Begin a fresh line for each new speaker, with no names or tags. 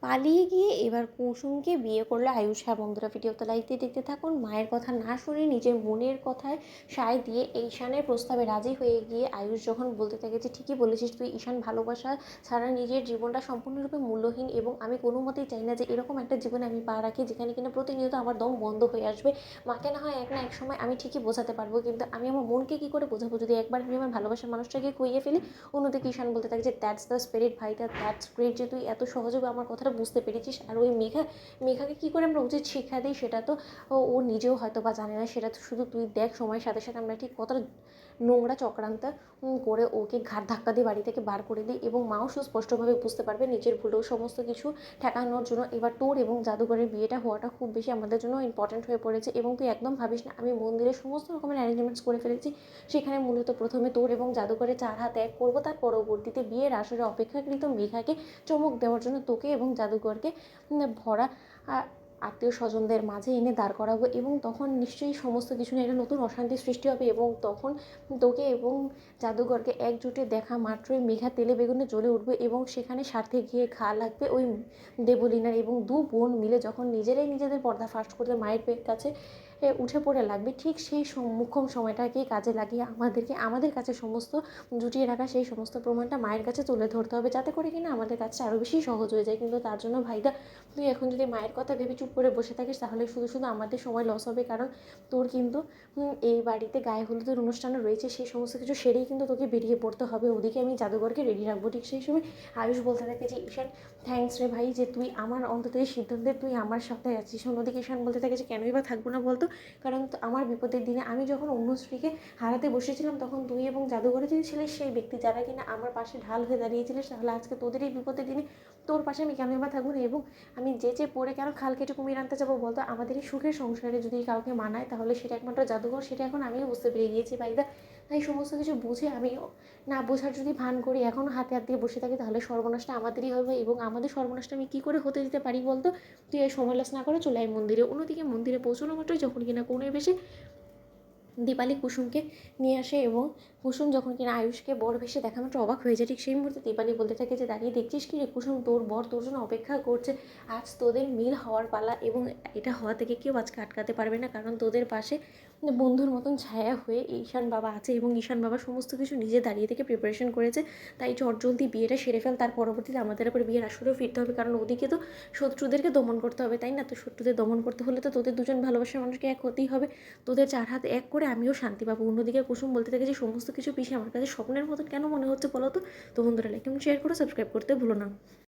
পালিয়ে গিয়ে এবার কুসুমকে বিয়ে করলো আয়ুষ। হ্যাঁ বন্ধুরা, ভিডিওতে লাইক দিয়ে দেখতে থাকুন। মায়ের কথা না শুনে নিজের মনের কথায় সায় দিয়ে ঈশানের প্রস্তাবে রাজি হয়ে গিয়ে আয়ুষ যখন বলতে থাকে যে ঠিকই বলেছিস তুই, ঈশান ভালোবাসা ছাড়া নিজের জীবনটা সম্পূর্ণরূপে মূল্যহীন, এবং আমি কোনো মতেই চাই না যে এরকম একটা জীবনে আমি পা রাখি যেখানে কিনা প্রতিনিয়ত আমার দম বন্ধ হয়ে আসবে। মাকে না হয় এক না এক সময় আমি ঠিকই বোঝাতে পারবো, কিন্তু আমি আমার মনকে কী করে বোঝাবো যদি একবার আমি আমার ভালোবাসার মানুষটাকে খুইয়ে ফেলি। অন্যদিকে ঈশান বলতে থাকে যে দ্যাটস দ্য স্পিরিট ভাই, দ্যাটস গ্রেট যে তুই এত সহজে আমার কথাটা বুঝতে পেরেছিস। আর ওই মেঘাকে কী করে আমরা উচিত শিক্ষা দিই সেটা তো ও নিজেও হয়তো বা জানে না। সেটা তো শুধু তুই দেখ, সময়ের সাথে সাথে আমরা ঠিক কতটা নোংরা চক্রান্ত করে ওকে ঘাট ধাক্কা দিয়ে বাড়ি থেকে বার করে দিই, এবং মাও সুস্পষ্টভাবে বুঝতে পারবে নিজের ভুলেও সমস্ত কিছু ঠেকানোর জন্য এবার তোর এবং জাদুঘরের বিয়েটা হওয়াটা খুব বেশি আমাদের জন্য ইম্পর্ট্যান্ট হয়ে পড়েছে। এবং তুই একদম ভাবিস না, আমি মন্দিরের সমস্ত রকমের অ্যারেঞ্জমেন্টস করে ফেলেছি। সেখানে মূলত প্রথমে তোর এবং জাদুঘরে 4 হাত এক করবো, তার পরবর্তীতে বিয়ের আসরে অপেক্ষাকৃত মেঘাকে চমক দেওয়ার জন্য তোকে এবং জাদুঘরকে ভরা আত্মীয় স্বজনদের মাঝে এনে দাঁড় করাবো, এবং তখন নিশ্চয়ই সমস্ত কিছু নিয়ে একটা নতুন অশান্তির সৃষ্টি হবে, এবং তখন তোকে এবং জাদুঘরকে একজোটে দেখা মাত্রই মেঘা তেলে বেগুনে জ্বলে উঠবে, এবং সেখানে স্বার্থে গিয়ে ঘা লাগবে ওই দেবলীনার, এবং দু বোন মিলে যখন নিজেরাই নিজেদের পর্দা ফাঁস করতে মায়ের কাছে উঠে পড়ে লাগবে, ঠিক সেই মোক্ষম সময়টাকেই কাজে লাগিয়ে আমাদের কাছে সমস্ত জুটিয়ে রাখা সেই সমস্ত প্রমাণটা মায়ের কাছে তুলে ধরতে হবে, যাতে করে কিনা আমাদের কাছে আরও বেশি সহজ হয়ে যায়। কিন্তু তার জন্য ভাইদা, তুই এখন যদি মায়ের কথা ভেবে চুপ করে বসে থাকিস তাহলে শুধু শুধু আমাদের সময় লস হবে, কারণ তোর কিন্তু এই বাড়িতে গায়ে হলুদের অনুষ্ঠানও রয়েছে, সেই সমস্ত কিছু সেরেই কিন্তু তোকে বেরিয়ে পড়তে হবে। ওদিকে আমি জাদুঘরকে রেডি রাখবো। ঠিক সেই সময় আয়ুষ বলতে থাকে যে ঈশান, থ্যাঙ্কস রে ভাই, যে তুই আমার অন্তত এই সিদ্ধান্তে তুই আমার সাথে আছিস। অন্যদিকে ঈশান বলতে থাকে যে কেনই বা থাকবো না বলতো, কারণ আমার বিপদের দিনে আমি যখন অন্য স্ত্রীকে হারাতে বসেছিলাম তখন তুই এবং জাদুঘরে তুই ছিলিস সেই ব্যক্তি যারা কিনা আমার পাশে ঢাল হয়ে দাঁড়িয়েছিলিস, তাহলে আজকে তোদের এই বিপদের দিনে তোর পাশে আমি কেনই বা থাকবো না, এবং আমি যে পড়ে কেন খাল কেটে কুমির আনতে যাবো বলতো। আমাদের এই সুখের সংসারে যদি কাউকে মানায় তাহলে সেটা একমাত্র জাদুঘর, সেটা এখন আমিও বুঝতে পেরে গিয়েছি ভাইদা। তাই সমস্ত কিছু বুঝে আমি না বোঝার যদি ভান করি এখনও হাতে হাত দিয়ে বসে থাকি তাহলে সর্বনাশটা আমাদেরই হবে, এবং আমাদের সর্বনাশটা আমি কী করে হতে দিতে পারি বলতো। তুই এই সময় লস না করে চলে আয় মন্দিরে। অন্যদিকে মন্দিরে পৌঁছানো মাত্রই যখন কিনা কোণে বেশি দীপালি কুসুমকে নিয়ে আসে, এবং কুসুম যখন কিনা আয়ুষকে বর ভেসে দেখা মাত্র অবাক হয়ে যায়। ঠিক সেই মুহূর্তে দীপালি বলতে থাকে যে দাঁড়িয়ে দেখছিস কি রে কুসুম, তোর বর তোর জন্য অপেক্ষা করছে। আজ তোদের মিল হওয়ার পালা, এবং এটা হওয়া থেকে কেউ আজকে আটকাতে পারবে না, কারণ তোদের পাশে বন্ধুর মতন ছায়া হয়ে ঈশান বাবা আছে, এবং ঈশান বাবা সমস্ত কিছু নিজে দাঁড়িয়ে থেকে প্রিপারেশন করেছে। তাই চটজলদি বিয়েটা সেরে ফেল, তার পরবর্তীতে আমাদের আবার বিয়ের আসরেও ফিরতে হবে, কারণ ওদিকে তো শত্রুদেরকে দমন করতে হবে, তাই না? তো শত্রুদের দমন করতে হলে তো তোদের দুজন ভালোবাসার মানুষকে এক হতেই হবে। তোদের 4 হাত এক করে আমিও শান্তি পাবো। অন্যদিকে কুসুম বলতে থাকে যে সমস্ত কিছু পিছিয়ে আমার কাছে স্বপ্নের মতন কেন মনে হচ্ছে বলো তো। তো বন্ধুরা, লাইক এবং শেয়ার করে সাবস্ক্রাইব করতে ভুলো না।